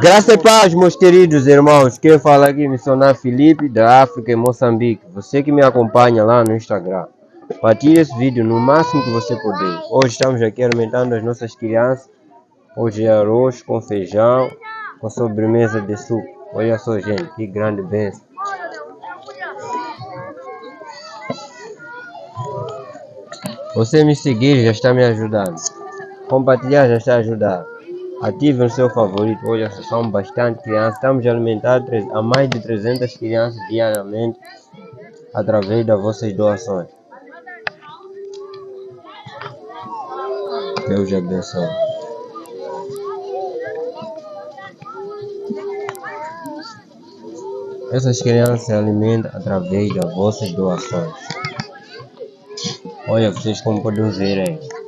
Graça e paz, meus queridos irmãos. Quem fala aqui é missionário Felipe, da África, em Moçambique. Você que me acompanha lá no Instagram, partilhe esse vídeo no máximo que você puder. Hoje estamos aqui alimentando as nossas crianças. Hoje é arroz com feijão, com sobremesa de suco. Olha só, gente, que grande bênção. Você me seguir já está me ajudando. Compartilhar já está ajudando. Ative o seu favorito. Olha, são bastante crianças. Estamos a alimentar a mais de 300 crianças diariamente através das vossas doações. Deus abençoe. Essas crianças se alimentam através das vossas doações. Olha, vocês como podem ver aí.